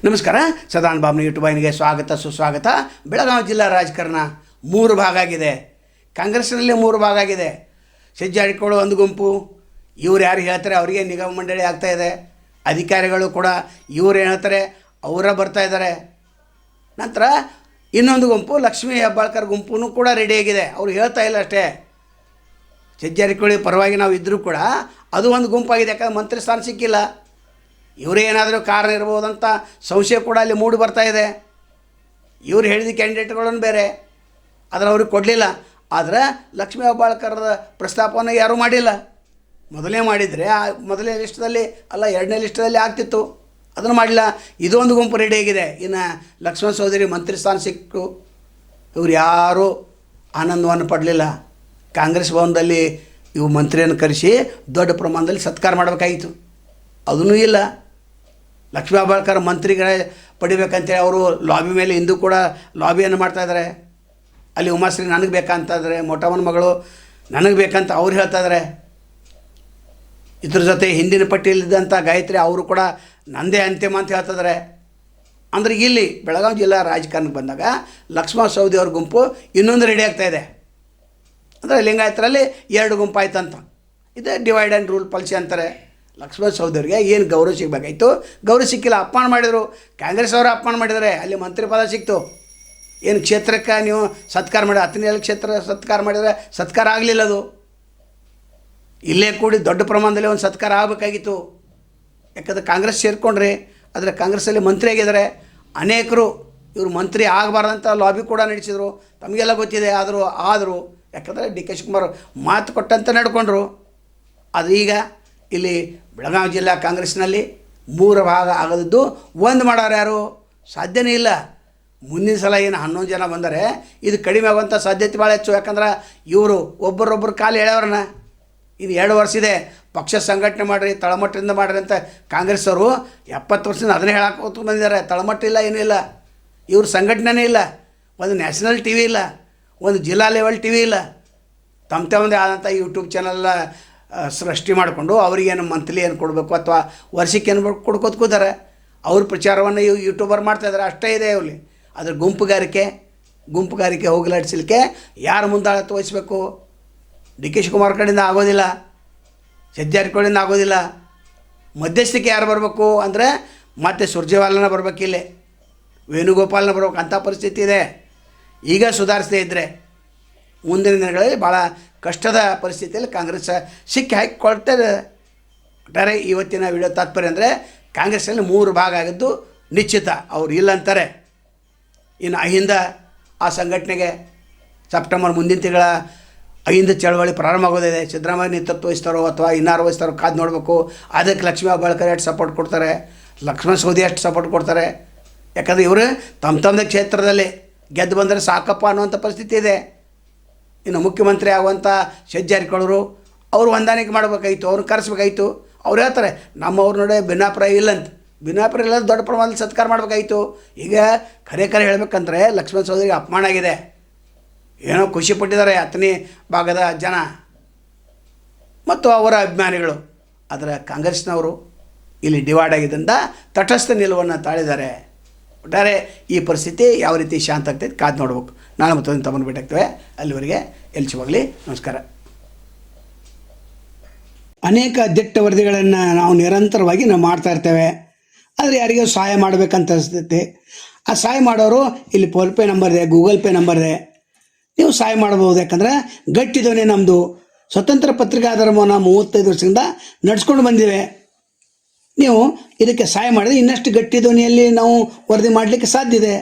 ನಮಸ್ಕಾರ. ಸದಾನ್ ಬಾಬ್ನ ಯೂಟ್ಯೂಬ್ ವಾಹಿನಿಗೆ ಸ್ವಾಗತ ಸುಸ್ವಾಗತ. ಬೆಳಗಾವಿ ಜಿಲ್ಲಾ ರಾಜಕಾರಣ 3 ಭಾಗ ಆಗಿದೆ. ಕಾಂಗ್ರೆಸ್ನಲ್ಲಿ 3 ಭಾಗ ಆಗಿದೆ. ಜಾರಕಿಹೊಳಿ ಒಂದು ಗುಂಪು, ಇವ್ರು ಯಾರು ಹೇಳ್ತಾರೆ ಅವರಿಗೆ ನಿಗಮ ಮಂಡಳಿ ಆಗ್ತಾಯಿದೆ. ಅಧಿಕಾರಿಗಳು ಕೂಡ ಇವ್ರು ಹೇಳ್ತಾರೆ ಅವರ ಬರ್ತಾ ಇದ್ದಾರೆ. ನಂತರ ಇನ್ನೊಂದು ಗುಂಪು ಲಕ್ಷ್ಮೀ ಹೆಬ್ಬಾಳ್ಕರ್ ಗುಂಪು ಕೂಡ ರೆಡಿಯಾಗಿದೆ. ಅವ್ರು ಹೇಳ್ತಾ ಇಲ್ಲ ಅಷ್ಟೇ. ಜಾರಕಿಹೊಳಿ ಪರವಾಗಿ ನಾವು ಇದ್ದರೂ ಕೂಡ ಅದು ಒಂದು ಗುಂಪಾಗಿದೆ. ಯಾಕಂದ್ರೆ ಮಂತ್ರಿ ಸ್ಥಾನ ಸಿಕ್ಕಿಲ್ಲ. ಇವರೇ ಏನಾದರೂ ಕಾರಣ ಇರ್ಬೋದಂತ ಸಂಶಯ ಕೂಡ ಅಲ್ಲಿ ಮೂಡಿ ಬರ್ತಾ ಇದೆ. ಇವ್ರು ಹೇಳಿದ ಕ್ಯಾಂಡಿಡೇಟ್ಗಳನ್ನು ಬೇರೆ, ಆದರೆ ಅವ್ರಿಗೆ ಕೊಡಲಿಲ್ಲ. ಆದರೆ ಲಕ್ಷ್ಮೀ ಹೆಬ್ಬಾಳ್ಕರ್ದ ಪ್ರಸ್ತಾಪವನ್ನು ಯಾರೂ ಮಾಡಿಲ್ಲ. ಮೊದಲೇ ಮಾಡಿದರೆ ಮೊದಲನೇ ಲಿಸ್ಟಲ್ಲಿ ಅಲ್ಲ, 2ನೇ ಲಿಸ್ಟಲ್ಲಿ ಆಗ್ತಿತ್ತು. ಅದನ್ನು ಮಾಡಿಲ್ಲ. ಇದೊಂದು ಗುಂಪು ರೆಡಿಯಾಗಿದೆ. ಇನ್ನು ಲಕ್ಷ್ಮಣ ಸವದಿ ಮಂತ್ರಿ ಸ್ಥಾನ ಸಿಕ್ಕು. ಇವ್ರು ಯಾರೂ ಆನಂದವನ್ನು ಪಡಲಿಲ್ಲ. ಕಾಂಗ್ರೆಸ್ ಭವನದಲ್ಲಿ ಇವು ಮಂತ್ರಿಯನ್ನು ಕರೆಸಿ ದೊಡ್ಡ ಪ್ರಮಾಣದಲ್ಲಿ ಸತ್ಕಾರ ಮಾಡಬೇಕಾಗಿತ್ತು. ಅದೂ ಇಲ್ಲ. ಲಕ್ಷ್ಮೀ ಹೆಬ್ಬಾಳ್ಕರ್ ಮಂತ್ರಿಗಳೇ ಪಡಿಬೇಕಂತೇಳಿ ಅವರು ಲಾಬಿ ಮೇಲೆ ಇಂದು ಕೂಡ ಲಾಬಿಯನ್ನು ಮಾಡ್ತಾಯಿದ್ದಾರೆ. ಅಲ್ಲಿ ಉಮಾಶ್ರೀ ನನಗೆ ಬೇಕಂತಿದ್ದಾರೆ, ಮೊಟಮ್ಮನ ಮಗಳು ನನಗೆ ಬೇಕಂತ ಅವ್ರು ಹೇಳ್ತಾಯಿದ್ದಾರೆ. ಇದ್ರ ಜೊತೆ ಹಿಂದಿನ ಪಟ್ಟಿಯಲ್ಲಿದ್ದಂಥ ಗಾಯತ್ರಿ ಅವರು ಕೂಡ ನಂದೇ ಅಂತಿಮ ಅಂತ ಹೇಳ್ತಿದ್ದಾರೆ. ಅಂದರೆ ಇಲ್ಲಿ ಬೆಳಗಾವಿ ಜಿಲ್ಲಾ ರಾಜಕಾರಣಕ್ಕೆ ಬಂದಾಗ ಲಕ್ಷ್ಮಣ ಸವದಿ ಅವ್ರ ಗುಂಪು ಇನ್ನೊಂದು ರೆಡಿ ಆಗ್ತಾಯಿದೆ. ಅಂದರೆ ಲಿಂಗಾಯತರಲ್ಲಿ 2 ಗುಂಪು ಆಯ್ತಂತ. ಇದು ಡಿವೈಡ್ ಆ್ಯಂಡ್ ರೂಲ್ ಪಾಲಿಸಿ ಅಂತಾರೆ. ಲಕ್ಷ್ಮಣ ಸವದಿಯವರಿಗೆ ಏನು ಗೌರವ ಸಿಗಬೇಕಾಯ್ತು, ಗೌರವ ಸಿಕ್ಕಿಲ್ಲ. ಅಪಮಾನ ಮಾಡಿದರು. ಕಾಂಗ್ರೆಸ್ ಅವರು ಅಪಮಾನ ಮಾಡಿದ್ದಾರೆ. ಅಲ್ಲಿ ಮಂತ್ರಿ ಪದ ಸಿಕ್ತು. ಏನು ಕ್ಷೇತ್ರಕ್ಕೆ ನೀವು ಸತ್ಕಾರ ಮಾಡಿ 10ನೇ ಕ್ಷೇತ್ರ ಸತ್ಕಾರ ಮಾಡಿದರೆ ಸತ್ಕಾರ ಆಗಲಿಲ್ಲ. ಅದು ಇಲ್ಲೇ ಕೂಡಿ ದೊಡ್ಡ ಪ್ರಮಾಣದಲ್ಲಿ ಒಂದು ಸತ್ಕಾರ ಆಗಬೇಕಾಗಿತ್ತು. ಯಾಕಂದರೆ ಕಾಂಗ್ರೆಸ್ ಸೇರಿಕೊಂಡ್ರೆ, ಆದರೆ ಕಾಂಗ್ರೆಸ್ಸಲ್ಲಿ ಮಂತ್ರಿ ಆಗಿದ್ದಾರೆ ಅನೇಕರು. ಇವರು ಮಂತ್ರಿ ಆಗಬಾರ್ದಂತ ಲಾಬಿ ಕೂಡ ನಡೆಸಿದರು. ತಮಗೆಲ್ಲ ಗೊತ್ತಿದೆ. ಆದರೂ ಯಾಕಂದರೆ ಡಿ ಕೆ ಶಿವಕುಮಾರ್ ಮಾತು ಕೊಟ್ಟಂತೆ ನಡ್ಕೊಂಡ್ರು. ಅದು ಈಗ ಇಲ್ಲಿ ಬೆಳಗಾವಿ ಜಿಲ್ಲಾ ಕಾಂಗ್ರೆಸ್ನಲ್ಲಿ 3 ಭಾಗ ಆಗದದ್ದು ಒಂದು ಮಾಡೋರು ಯಾರು ಸಾಧ್ಯನೇ ಇಲ್ಲ. ಮುಂದಿನ ಸಲ ಏನು 11 ಜನ ಬಂದರೆ ಇದು ಕಡಿಮೆ ಆಗುವಂಥ ಸಾಧ್ಯತೆ ಭಾಳ ಹೆಚ್ಚು. ಯಾಕಂದ್ರೆ ಇವರು ಒಬ್ಬರೊಬ್ಬರು ಕಾಲು ಎಳೆಯವ್ರನ್ನ ಇನ್ನು 2 ವರ್ಷ ಇದೆ. ಪಕ್ಷ ಸಂಘಟನೆ ಮಾಡಿರಿ, ತಳಮಟ್ಟದಿಂದ ಮಾಡಿರಿ ಅಂತ ಕಾಂಗ್ರೆಸ್ ಅವರು 70 ವರ್ಷದಿಂದ ಅದನ್ನೇ ಹೇಳಕ್ಕೆ ಬಂದಿದ್ದಾರೆ. ತಳಮಟ್ಟ ಇಲ್ಲ, ಏನೂ ಇಲ್ಲ. ಇವ್ರ ಸಂಘಟನೆನೇ ಇಲ್ಲ. ಒಂದು ನ್ಯಾಷನಲ್ ಟಿ ವಿ ಇಲ್ಲ, ಒಂದು ಜಿಲ್ಲಾ ಲೆವೆಲ್ ಟಿ ವಿ ಇಲ್ಲ. ತಮ್ಮದೇ ಆದಂಥ ಯೂಟ್ಯೂಬ್ ಚಾನಲ್ ಸೃಷ್ಟಿ ಮಾಡಿಕೊಂಡು ಅವರಿಗೇನು ಮಂತ್ಲಿ ಏನು ಕೊಡಬೇಕು ಅಥವಾ ವರ್ಷಕ್ಕೆ ಏನು ಕೊಡ್ಕೋತ ಕೂತಾರೆ. ಅವ್ರ ಪ್ರಚಾರವನ್ನು ಯೂಟ್ಯೂಬರ್ ಮಾಡ್ತಾಯಿದ್ದಾರೆ. ಅಷ್ಟೇ ಇದೆ ಅವಲ್ಲಿ. ಅದ್ರ ಗುಂಪುಗಾರಿಕೆ ಹೋಗಲಾಡಿಸಲಿಕ್ಕೆ ಯಾರು ಮುಂದಾಳತ್ವ ವಹಿಸಬೇಕು? ಡಿ ಕೆ ಶಿವಕುಮಾರ್ ಕಡೆಯಿಂದ ಆಗೋದಿಲ್ಲ, ಜಾರಕಿಹೊಳಿಯಿಂದ ಆಗೋದಿಲ್ಲ. ಮಧ್ಯಸ್ಥಿಕೆ ಯಾರು ಬರಬೇಕು ಅಂದರೆ ಮತ್ತೆ ಸುರ್ಜೇವಾಲನ ಬರಬೇಕಿಲ್ಲೇ, ವೇಣುಗೋಪಾಲನ ಬರ್ಬೇಕು. ಅಂಥ ಪರಿಸ್ಥಿತಿ ಇದೆ. ಈಗ ಸುಧಾರಿಸದೇ ಇದ್ದರೆ ಮುಂದಿನ ದಿನಗಳಲ್ಲಿ ಭಾಳ ಕಷ್ಟದ ಪರಿಸ್ಥಿತಿಯಲ್ಲಿ ಕಾಂಗ್ರೆಸ್ ಸಿಕ್ಕಿ ಹಾಕಿಕೊಳ್ತಾರೆ. ಒಟ್ಟಾರೆ ಇವತ್ತಿನ ವಿಡಿಯೋ ತಾತ್ಪರ್ಯ ಅಂದರೆ ಕಾಂಗ್ರೆಸ್ಸಲ್ಲಿ 3 ಭಾಗ ಆಗಿದ್ದು ನಿಶ್ಚಿತ. ಅವ್ರು ಇಲ್ಲ ಅಂತಾರೆ. ಇನ್ನು ಅಹಿಂದ ಆ ಸಂಘಟನೆಗೆ ಸೆಪ್ಟೆಂಬರ್ ಮುಂದಿನ ತಿಂಗಳ ಅಹಿಂದ ಚಳವಳಿ ಪ್ರಾರಂಭ ಆಗೋದಿದೆ. ಸಿದ್ದರಾಮಯ್ಯ ನೇತೃತ್ವ ವಹಿಸ್ತಾರೋ ಅಥವಾ ಇನ್ನಾರು ವಹಿಸ್ತಾರೋ ಕಾದು ನೋಡಬೇಕು. ಅದಕ್ಕೆ ಲಕ್ಷ್ಮೀ ಹೆಬ್ಬಾಳ್ಕರ್ ಎಷ್ಟು ಸಪೋರ್ಟ್ ಕೊಡ್ತಾರೆ, ಲಕ್ಷ್ಮಣ ಸವದಿ ಎಷ್ಟು ಸಪೋರ್ಟ್ ಕೊಡ್ತಾರೆ. ಯಾಕಂದರೆ ಇವರು ತಮ್ಮದೇ ಕ್ಷೇತ್ರದಲ್ಲಿ ಗೆದ್ದು ಬಂದರೆ ಸಾಕಪ್ಪ ಅನ್ನುವಂಥ ಪರಿಸ್ಥಿತಿ ಇದೆ. ಇನ್ನು ಮುಖ್ಯಮಂತ್ರಿ ಆಗುವಂಥ ಜಾರಕಿಹೊಳಿ ಅವರು ಹೊಂದಾಣಿಕೆ ಮಾಡಬೇಕಾಗಿತ್ತು, ಅವ್ರನ್ನ ಕರೆಸ್ಬೇಕಾಗಿತ್ತು. ಅವ್ರು ಹೇಳ್ತಾರೆ ನಮ್ಮವ್ರ ನೋಡಿ ಭಿನ್ನಾಭಿಪ್ರಾಯ ಇಲ್ಲಂತ. ಭಿನ್ನಾಭಿಪ್ರಾಯ ಇಲ್ಲ, ದೊಡ್ಡ ಪ್ರಮಾಣದಲ್ಲಿ ಸತ್ಕಾರ ಮಾಡಬೇಕಾಗಿತ್ತು. ಈಗ ಖರೆ ಹೇಳಬೇಕಂದ್ರೆ ಲಕ್ಷ್ಮಣ ಸವದಿಗೆ ಅಪಮಾನ ಆಗಿದೆ. ಏನೋ ಖುಷಿಪಟ್ಟಿದ್ದಾರೆ 10ನೇ ಭಾಗದ ಜನ ಮತ್ತು ಅವರ ಅಭಿಮಾನಿಗಳು. ಆದರೆ ಕಾಂಗ್ರೆಸ್ನವರು ಇಲ್ಲಿ ಡಿವೈಡ್ ಆಗಿದ್ದರಿಂದ ತಟಸ್ಥ ನಿಲುವನ್ನು ತಾಳಿದ್ದಾರೆ. ಒಟ್ಟಾರೆ ಈ ಪರಿಸ್ಥಿತಿ ಯಾವ ರೀತಿ ಶಾಂತ ಆಗ್ತೈತೆ ಕಾದು ನೋಡ್ಬೇಕು. ನಾಳೆ ಮತ್ತೊಂದು ತಮ್ಮನ್ನು ಭೇಟಾಗ್ತೇವೆ. ಅಲ್ಲಿವರೆಗೆ ಎಲ್ಚಿವಾಗಲಿ. ನಮಸ್ಕಾರ. ಅನೇಕ ದಿಟ್ಟ ವರದಿಗಳನ್ನು ನಾವು ನಿರಂತರವಾಗಿ ಮಾಡ್ತಾ ಇರ್ತೇವೆ. ಆದರೆ ಯಾರಿಗೂ ಸಹಾಯ ಮಾಡಬೇಕಂತ ಅನಿಸ್ತೈತೆ. ಆ ಸಹಾಯ ಮಾಡೋರು ಇಲ್ಲಿ ಫೋನ್ಪೇ ನಂಬರ್ ಇದೆ, ಗೂಗಲ್ ಪೇ ನಂಬರ್ ಇದೆ, ನೀವು ಸಹಾಯ ಮಾಡ್ಬೋದು. ಯಾಕಂದರೆ ಗಟ್ಟಿ ಧ್ವನಿ ನಮ್ಮದು. ಸ್ವತಂತ್ರ ಪತ್ರಿಕಾಧರ್ಮವನ್ನು 35 ವರ್ಷದಿಂದ ನಡೆಸ್ಕೊಂಡು ಬಂದಿವೆ. ನೀವು ಇದಕ್ಕೆ ಸಹಾಯ ಮಾಡಿದ್ರೆ ಇನ್ನಷ್ಟು ಗಟ್ಟಿ ಧ್ವನಿಯಲ್ಲಿ ನಾವು ವರದಿ ಮಾಡಲಿಕ್ಕೆ ಸಾಧ್ಯ ಇದೆ.